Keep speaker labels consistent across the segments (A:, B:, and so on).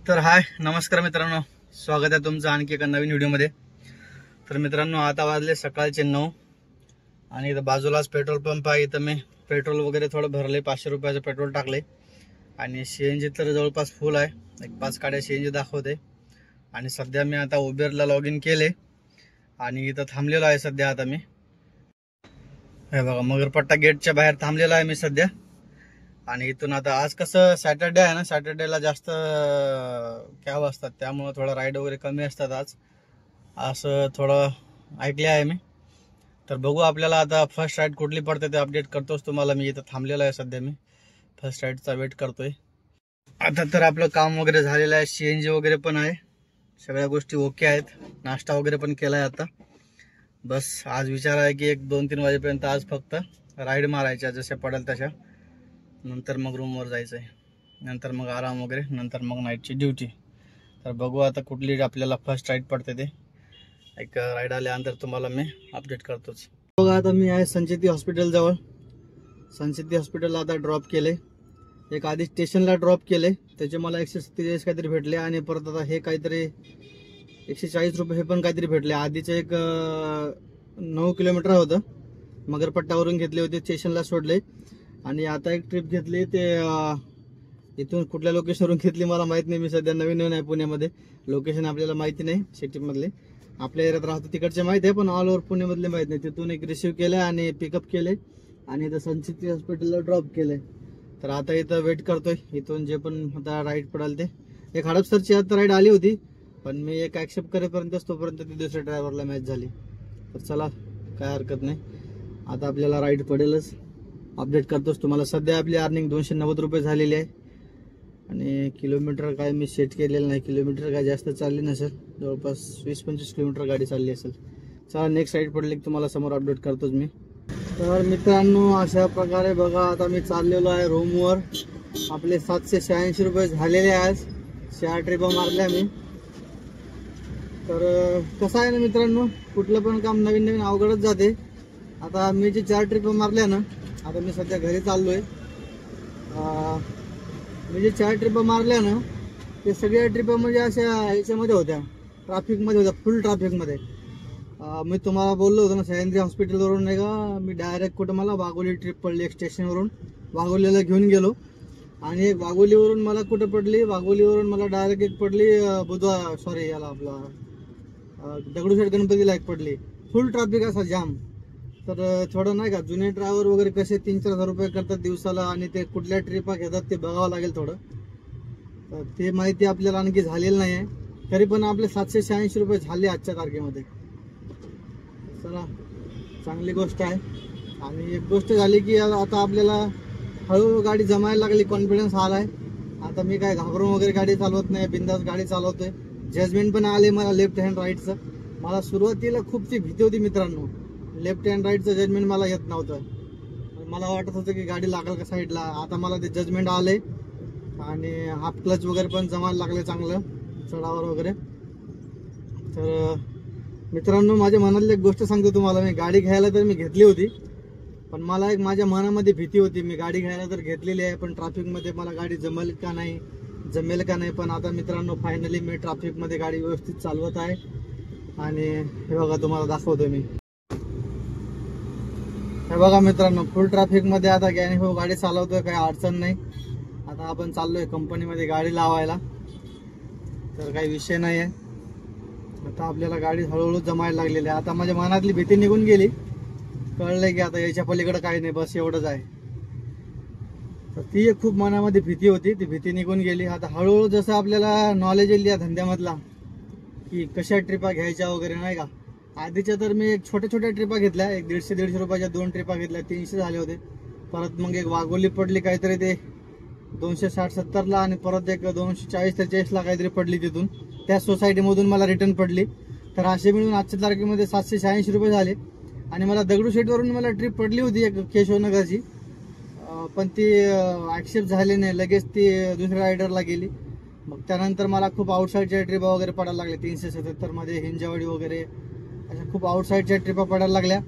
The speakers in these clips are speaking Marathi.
A: तर हाय नमस्कार मित्रांनो, स्वागत आहे तुमचं आणखी एका नवीन व्हिडिओमध्ये। तर मित्रांनो, आता वाजले सकाळचे 9 आणि इथं बाजूलाच पेट्रोल पंप आहे। इथं मी पेट्रोल वगैरे थोडं भरले, 500 रुपयाचं पेट्रोल टाकले आणि सीएनजी तर जवळपास फुल आहे। एक 5 गाड्या सीएनजी दाखवते आणि सध्या मी आता उबेरला लॉग इन केले आणि इथं थांबलेलो आहे सध्या। आता मी हे बघा मगरपट्टा गेटच्या बाहेर थांबलेलो आहे मी सध्या। आणि इथून आता आज कसं सॅटर्डे आहे ना, सॅटर्डेला जास्त कॅब असतात, त्यामुळे थोडा राईड वगैरे कमी असतात आज, असं थोडं ऐकले आहे मी। तर बघू आपल्याला आता फर्स्ट राईड कुठली पडते ते अपडेट करतोच तुम्हाला। मी इथं थांबलेला आहे सध्या, मी फर्स्ट राईडचा वेट करतोय। आता तर आपलं काम वगैरे झालेलं आहे, सीएनजी वगैरे पण आहे, सगळ्या गोष्टी ओके आहेत, नाश्ता वगैरे पण केलाय आता। बस आज विचार आहे की 1-2-3 वाजेपर्यंत आज फक्त राईड मारायच्या, जशा पडेल तशा, नंतर मग रूमवर जायचं आहे, नंतर मग आराम वगैरे, नंतर मग नाईटची ड्युटी। तर बघू आता कुठली आपल्याला फर्स्ट राईड पडते ते, एक राईड आल्यानंतर तुम्हाला मी अपडेट करतोच। बघा आता मी आहे संचेती हॉस्पिटल जवळ। संचेती हॉस्पिटलला आता ड्रॉप केले, एक आधी स्टेशनला ड्रॉप केले, त्याचे मला 147 काहीतरी भेटले आणि परत आता हे काहीतरी 140 रुपये हे पण काहीतरी भेटले। आधीचं एक 9 किलोमीटर होतं, मगरपट्टावरून घेतले होते, स्टेशनला सोडले आणि आता एक ट्रिप घेतली, ते इथून कुठल्या लोकेशनवरून घेतली मला माहित नाही, मी सध्या नवीन आहे पुण्यामध्ये, लोकेशन आपल्याला माहिती नाही सिटीमधले, आपल्या एरियात राहतो तिकडचे माहित आहे पण ऑल ओव्हर पुण्यामधले माहित नाही। तिथून एक रिसिव्ह केलं आणि पिकअप केले आणि इथं संचेती हॉस्पिटलला ड्रॉप केले। तर आता इथं वेट करतोय, इथून जे पण आता राईड पडाल ते। एक हडपसरची आता राईड आली होती पण मी एक ॲक्सेप्ट करेपर्यंतच तोपर्यंत ती दुसऱ्या ड्रायव्हरला मॅच झाली। तर चला काय हरकत नाही, आता आपल्याला राईड पडेलच, अपडेट करतोच तुम्हाला। सध्या आपली अर्निंग 290 रुपये झालेली आहे आणि किलोमीटर काय मी सेट केलेलं नाही, किलोमीटर काय जास्त चालली नसेल, जवळपास 20-25 किलोमीटर गाडी चालली असेल। चला नेक्स्ट राईड पडली की तुम्हाला समोर अपडेट करतोच मी। तर मित्रांनो अशा प्रकारे बघा आता मी चाललेलो आहे रूमवर। आपले 786 रुपये झालेले आज, 6 ट्रिपा मारल्या मी। तर कसं आहे ना मित्रांनो, कुठलं पण काम नवीन नवीन अवघडच जाते। आता मी जे 4 ट्रिपा मारल्या ना, आता मी सध्या घरी चाललोय। मी जे 4 ट्रिपा मारल्या ना, ते सगळ्या ट्रिपा म्हणजे अशा ह्याच्यामध्ये होत्या, ट्रॅफिकमध्ये होत्या, फुल ट्रॅफिकमध्ये। मी तुम्हाला बोललो होतो ना, सह्याद्री हॉस्पिटलवरून नाही का मी डायरेक्ट कुठं मला वाघोली ट्रिप पडली, एक स्टेशनवरून वाघोलीला घेऊन गेलो आणि एक वाघोलीवरून मला कुठं पडली, वाघोलीवरून मला डायरेक्ट एक पडली याला आपला दगडूशेठ गणपतीला एक पडली, फुल ट्रॅफिक असा जाम। तर थोडं नाही का, जुने ड्रायव्हर वगैरे कसे 3-4 हजार रुपये करतात दिवसाला आणि ते कुठल्या ट्रिपा घेतात ते बघावं लागेल थोडं, तर ते माहिती आपल्याला आणखी झालेलं नाही आहे। तरी पण आपले 786 रुपये झाले आजच्या तारखेमध्ये, चला चांगली गोष्ट आहे। आणि एक गोष्ट झाली की आता आपल्याला हळूहळू गाडी जमायला लागली, कॉन्फिडन्स आलाय। आता मी काय घाबरून वगैरे गाडी चालवत नाही, बिंदास गाडी चालवतोय। जजमेंट पण आले मला लेफ्ट हँड राईटचं। मला सुरुवातीला खूप ती भीती होती मित्रांनो, लेफ्ट हँड राईटचं जजमेंट मला येत नव्हतं, मला वाटत होतं की गाडी लागेल का साईडला। आता मला ते जजमेंट आले आणि हाफ क्लच वगैरे पण जमायला लागले चांगलं चढावर वगैरे। तर मित्रांनो माझ्या मनातली एक गोष्ट सांगतो तुम्हाला, मी गाडी घ्यायला तर मी घेतली होती पण मला एक माझ्या मनामध्ये भीती होती। मी गाडी घ्यायला तर घेतलेली आहे पण ट्रॅफिकमध्ये मला गाडी जमेल का नाही। पण आता मित्रांनो फायनली मी ट्रॅफिकमध्ये गाडी व्यवस्थित चालवत आहे आणि हे बघा तुम्हाला दाखवतो मी। हे बघा मित्रांनो फुल ट्रॅफिकमध्ये आता हो गाडी चालवतोय, काही अडचण नाही। आता आपण चाललोय कंपनीमध्ये गाडी लावायला, तर काही विषय नाही आहे। आता आपल्याला गाडी हळूहळू जमायला लागलेली आहे। आता माझ्या मनातली भीती निघून गेली, कळलंय की आता याच्या पलीकडे काही नाही, बस एवढंच आहे। तर ती एक खूप मनामध्ये भीती होती, ती भीती निघून गेली। आता हळूहळू जसं आपल्याला नॉलेज येईल या धंद्यामधला की कशा ट्रिपा घ्यायच्या वगैरे नाही का। आधीच्या तर मी एक छोट्या ट्रिपा घेतल्या, एक 150-150 रुपयाच्या 2 ट्रिपा घेतल्या, 300 झाले होते। परत मग एक वाघोली पडली काहीतरी ते 260-70ला आणि परत एक 240-43ला काहीतरी पडली तिथून, त्या सोसायटीमधून मला रिटर्न पडली। तर असे मिळून आजच्या तारखेमध्ये 786 रुपये झाले। आणि मला दगडूशेठवरून मला ट्रिप पडली होती एक केशवनगरची, पण ती ॲक्सेप्ट झाली नाही, लगेच ती दुसऱ्या रायडरला गेली। मग त्यानंतर मला खूप आउटसाईडच्या ट्रिपा वगैरे पडायला लागल्या, 377मध्ये हिंजवाडी वगैरे अशा खूप आउटसाईडच्या ट्रिपा पडायला लागल्या।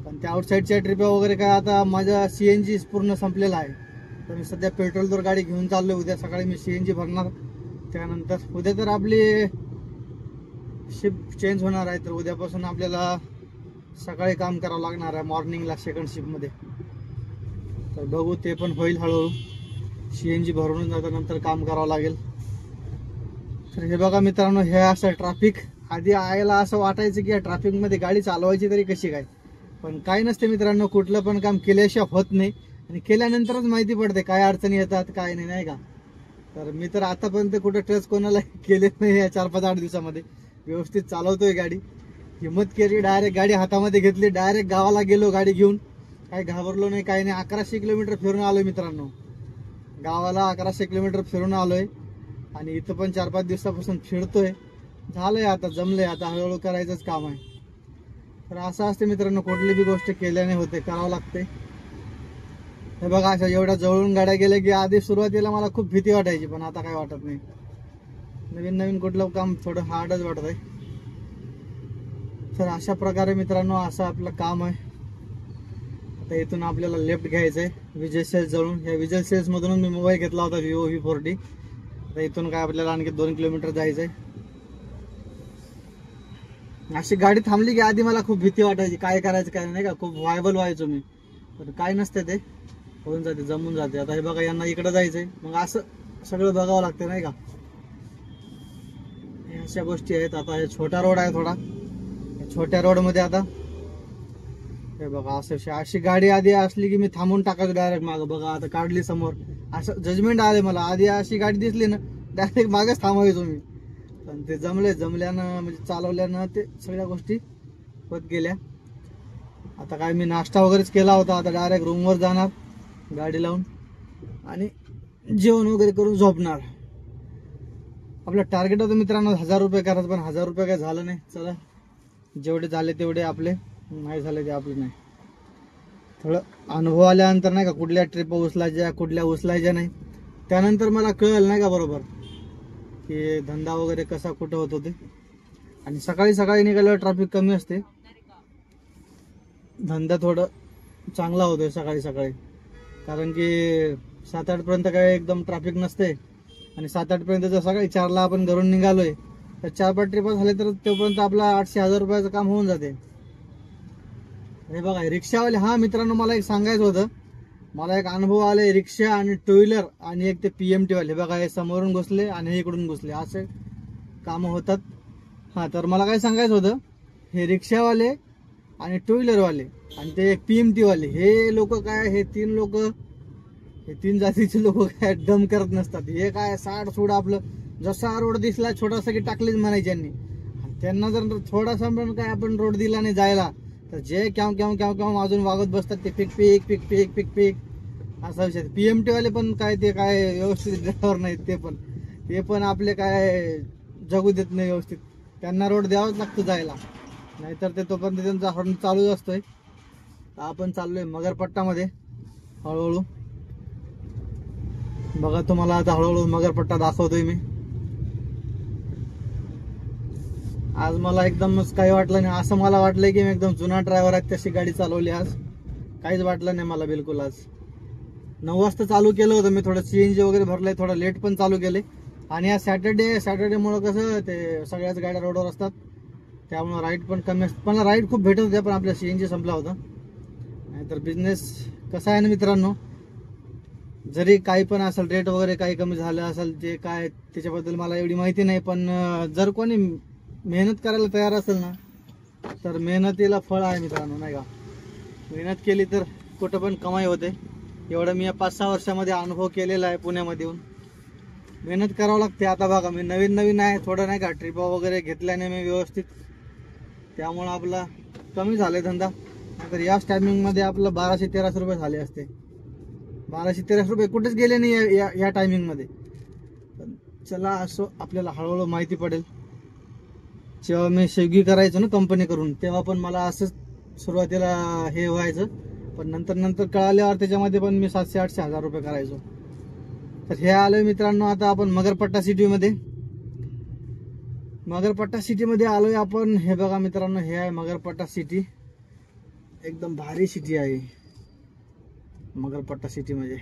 A: पण त्या आउटसाईडच्या ट्रिपा वगैरे काय, आता माझा सीएनजी पूर्ण संपलेला आहे, तर मी सध्या पेट्रोलवर गाडी घेऊन चाललोय। उद्या सकाळी मी सीएनजी भरणार, त्यानंतर उद्या तर आपली शिफ्ट चेंज होणार आहे, तर उद्यापासून आपल्याला सकाळी काम करावं लागणार आहे मॉर्निंगला सेकंड शिफ्टमध्ये. तर बघू, ते पण होईल हळूहळू. CNG भरून नंतर काम करावं लागेल. तर हे बघा मित्रांनो, हे असं ट्रॅफिक. आधी आयला असं वाटायचं की या ट्रॅफिकमध्ये गाडी चालवायची तरी कशी काय, पण काही नसते मित्रांनो. कुठलं पण काम केल्याशिवाय होत नाही, आणि केल्यानंतरच माहिती पडते काय अडचणी येतात काय नाही, नाही का. तर मी तर आतापर्यंत कुठं टच कोणाला केले नाही या 4-5-8 दिवसामध्ये. व्यवस्थित चालवतोय गाडी. हिंमत केली, डायरेक्ट गाडी हातामध्ये घेतली, डायरेक्ट गावाला गेलो गाडी घेऊन. काही घाबरलो नाही, काही नाही. 1100 किलोमीटर फिरून आलोय मित्रांनो. गावाला 1100 किलोमीटर फिरून आलोय, आणि इथं पण 4-5 दिवसापासून फिरतोय. झालंय आता, जमलंय आता, हळूहळू करायचंच काम आहे. तर असं असते मित्रांनो, कुठली बी गोष्ट केल्याने होते, करावं लागते. हे बघा, अशा एवढ्या जवळून गाड्या गेल्या की आधी सुरुवातीला मला खूप भीती वाटायची, पण आता काय वाटत नाही. नवीन नवीन कुठलं काम थोडं हार्डच वाटत आहे. तर अशा प्रकारे मित्रांनो असं आपलं काम आहे. आता इथून आपल्याला लेफ्ट घ्यायचंय विजय सेल्स जवळून. ह्या विजय सेल्स मधून मी मोबाईल घेतला होता Vivo V40. आता इथून काय आपल्याला आणखी 2 किलोमीटर जायचंय. अशी गाडी थांबली की आधी मला खूप भीती वाटायची, काय करायचं काय नाही का. खूप व्हायबल व्हायचो मी, पण काय नसते, ते होऊन जाते, जमून जाते. आता हे बघा, यांना इकडे जायचंय, मग असं सगळं बघावं लागतं नाही का. अशा गोष्टी आहेत. आता हे छोटा रोड आहे थोडा, छोट्या रोड मध्ये आता हे बघा असं अशी गाडी आधी असली की मी थांबून टाकायचो डायरेक्ट मागं. बघा आता काढली समोर, असं जजमेंट आले मला. आधी अशी गाडी दिसली ना, डायरेक्ट मागच थांबायचो मी. पण ते जमल्यानं म्हणजे चालवल्यानं ते सगळ्या गोष्टी होत गेल्या. आता काय मी नाश्ता वगैरेच केला होता. आता डायरेक्ट रूमवर जाणार गाडी लावून, आणि जेवण वगैरे करून झोपणार. आपलं टार्गेट होतं मित्रांनो 1000 रुपये करायचं, पण 1000 रुपये काय झालं नाही. चला, जेवढे झाले तेवढे आपले, नाही झाले ते आपले नाही. थोडं अनुभव आल्यानंतर नाही का, कुठल्या ट्रिप उचलायच्या कुठल्या उचलायच्या नाही, त्यानंतर मला कळलं नाही का बरोबर की धंदा वगैरे कसा कुठं होत होते. आणि सकाळी सकाळी निघाल्यावर ट्रॅफिक कमी असते, धंदा थोडं चांगला होतोय सकाळी सकाळी. कारण की 7-8 पर्यंत काय एकदम ट्रॅफिक नसते, आणि 7-8 पर्यंत जर सकाळी 4ला आपण घरून निघालोय तर 4-5 ट्रिपा झाले तर तोपर्यंत आपला 800-1000 रुपयाचं काम होऊन जाते. हे बघा रिक्षावाले, हा मित्रांनो मला एक सांगायचं होतं. मला एक अनुभव आले रिक्षा आणि टू व्हीलर आणि एक ते PMT वाले. बघा हे समोरून घुसले आणि हे इकडून घुसले, असे कामं होतात. हा, तर मला काय सांगायचं होतं, हे रिक्षावाले आणि टू व्हीलर वाले आणि ते एक PMT वाले, हे लोक काय, हे 3 जातीचे लोक काय दम करत नसतात. हे काय साड आपलं जसा रोड दिसला छोटासा की टाकलीच म्हणायचे यांनी. त्यांना जर थोडासा पण काय आपण रोड दिला नाही जायला, तर जे केव्हा अजून वागत बसतात. ते पिक असा विषय. PMT वाले पण काय, ते काय व्यवस्थित ड्रायव्हर नाहीत. ते पण आपले काय जगू देत नाही व्यवस्थित. त्यांना रोड द्यावाच लागतो जायला, नाहीतर ते तोपर्यंत त्यांचा हॉर्न चालूच असतोय. आपण चाललोय मगरपट्टामध्ये हळूहळू. बघा तुम्हाला आता हळूहळू मगरपट्टा दाखवतोय मी. आज मला एकदमच काही वाटलं नाही. असं मला वाटलंय की मी एकदम जुना ड्रायव्हर आहे तशी गाडी चालवली आज. काहीच वाटलं नाही मला बिलकुल. आज 9 वाजता चालू केलं होतं मी. थोडं CNG वगैरे भरलंय, थोडं लेट पण चालू केले. आणि आज सॅटर्डेमुळे कसं ते सगळ्याच गाड्या रोडवर असतात, त्यामुळे राईड पण कमी असतात. पण राईड खूप भेटत होत्या, पण आपल्या CNG संपला होता. नाहीतर बिझनेस कसा आहे ना मित्रांनो, जरी काही पण असेल, रेट वगैरे काही कमी झालं असेल, ते काय त्याच्याबद्दल मला एवढी माहिती नाही. पण जर कोणी मेहनत करायला तयार असेल ना, तर मेहनतीला फळ आहे मित्रांनो, नाही का. मेहनत केली तर कुठं पण कमाई होते. एवढं मी या 5-6 वर्षामध्ये अनुभव केलेला आहे पुण्यामध्ये येऊन. मेहनत करावं लागते. आता बघा मी नवीन आहे, थोडं नाही का ट्रिपा वगैरे घेतल्याने मी व्यवस्थित, त्यामुळं आपला कमी झाले धंदा. नाहीतर याच टायमिंगमध्ये आपलं 1200-1300 रुपये झाले असते. 1200-1300 रुपये कुठेच गेले नाही या टायमिंगमध्ये. चला, असं आपल्याला हळूहळू माहिती पडेल. जेव्हा मी स्विगी करायचो ना कंपनी करून, तेव्हा पण मला असंच सुरुवातीला हे व्हायचं, पण नंतर कळाल्यावर त्याच्यामध्ये पण मी 700-800-1000 रुपये करायचो. तर हे आलोय मित्रांनो आता आपण मगरपट्टा सिटीमध्ये. मगरपट्टा सिटीमध्ये आलोय आपण. हे बघा मित्रांनो, हे आहे मगरपट्टा सिटी. एकदम भारी सिटी आहे मगरपट्टा सिटी म्हणजे.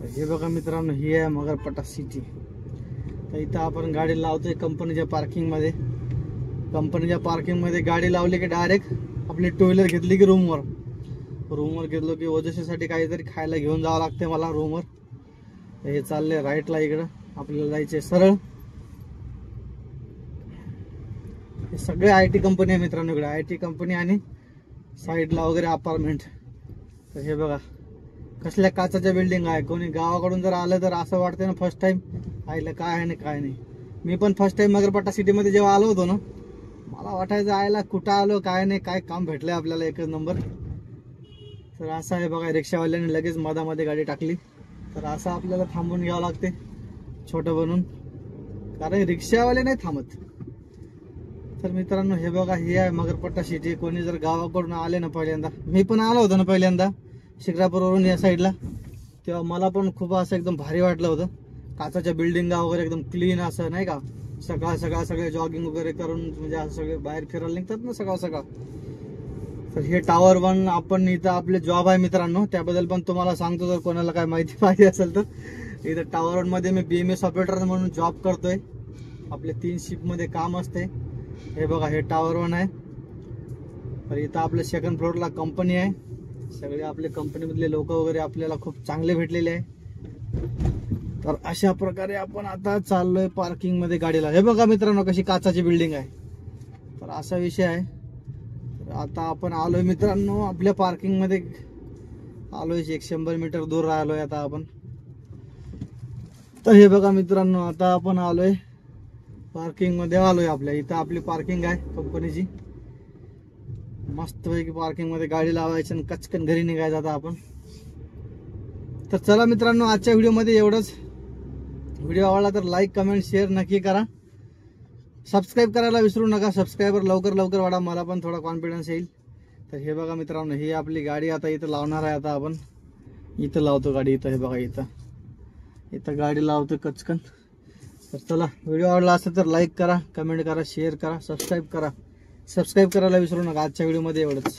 A: हे बघा मित्रांनो, ही आहे मगरपट्टा सिटी. तर इथं आपण गाडी लावतोय कंपनीच्या पार्किंगमध्ये. कंपनीच्या पार्किंगमध्ये गाडी लावली की डायरेक्ट आपली टू व्हीलर घेतली की रूमवर घेतलो की ओजशीसाठी काहीतरी खायला घेऊन जावं लागते मला रूमवर. हे चालले राईटला, इकडं आपल्याला जायचे सरळ. हे सगळे IT कंपनी आहे मित्रांनो इकडे, IT कंपनी आणि साईडला वगैरे अपार्टमेंट. तर हे बघा कसल्या काचाच्या बिल्डिंग आहे. कोणी गावाकडून जर आलं तर असं वाटतं ना फर्स्ट टाइम आयला काय आहे ना काय नाही. मी पण फर्स्ट टाइम मगरपट्टा सिटीमध्ये जेव्हा आलो होतो ना, मला वाटायचं आयला कुठं आलो काय नाही, काय काम भेटलंय आपल्याला एकच नंबर. तर असं आहे बघा, रिक्षावाल्याने लगेच मधामध्ये गाडी टाकली. तर असं आपल्याला थांबून घ्यावं लागते छोटं बनून, कारण रिक्षावाले नाही थांबत. तर मित्रांनो हे बघा, ही आहे मगरपट्टा सिटी. कोणी जर गावाकडून आले ना पहिल्यांदा, मी पण आलो होतो ना पहिल्यांदा शिक्रापूरवरून या साईडला, तेव्हा मला पण खूप असं एकदम भारी वाटलं होतं. काचाच्या बिल्डिंगा वगैरे एकदम क्लीन असं नाही का. सकाळ सकाळ सगळे जॉगिंग वगैरे करून म्हणजे असं सगळे बाहेर फिरायला निघतात ना सकाळ सकाळ. तर हे टावर 1 आपण इथं आपले जॉब आहे मित्रांनो, त्याबद्दल पण तुम्हाला सांगतो जर कोणाला काय माहिती पाहिजे असेल तर. इथं टावर 1 मध्ये मी BMS ऑपरेटर म्हणून जॉब करतोय. आपले 3 शिफ्ट मध्ये काम असते. हे बघा हे टावर 1 आहे. तर इथं आपल्या सेकंड फ्लोअरला कंपनी आहे. सगळे आपले कंपनीमधले लोक वगैरे आपल्याला खूप चांगले भेटलेले आहे. तर अशा प्रकारे आपण आता चाललोय पार्किंग मध्ये गाडीला. हे बघा मित्रांनो कशी काचाची बिल्डिंग आहे. तर असा विषय आहे. तर आता आपण आलोय मित्रांनो आपल्या पार्किंग मध्ये, आलोय 100 मीटर दूर राहिलोय आता आपण. तर हे बघा मित्रांनो आता आपण आलोय पार्किंग मध्ये आलोय. आपल्या इथं आपली पार्किंग आहे कंपनीची. मस्तपैकी पार्किंग मध्ये गाडी लावायची आणि कचकन घरी निघायचं आता आपण. तर चला मित्रांनो आजच्या व्हिडिओमध्ये एवढंच. व्हिडिओ आवडला तर लाईक कमेंट शेअर नक्की करा. सबस्क्राईब करायला विसरू नका. सबस्क्रायबर लवकर वाढा, मला पण थोडा कॉन्फिडन्स येईल. तर हे बघा मित्रांनो ही आपली गाडी आता इथं लावणार आहे. आता आपण इथं लावतो गाडी. इथं हे बघा इथं गाडी लावतो कचकन. तर चला व्हिडिओ आवडला असेल तर लाईक करा, कमेंट करा, शेअर करा, सबस्क्राईब करा. सबस्क्राईब करायला विसरू नका. आजच्या व्हिडिओमध्ये एवढंच.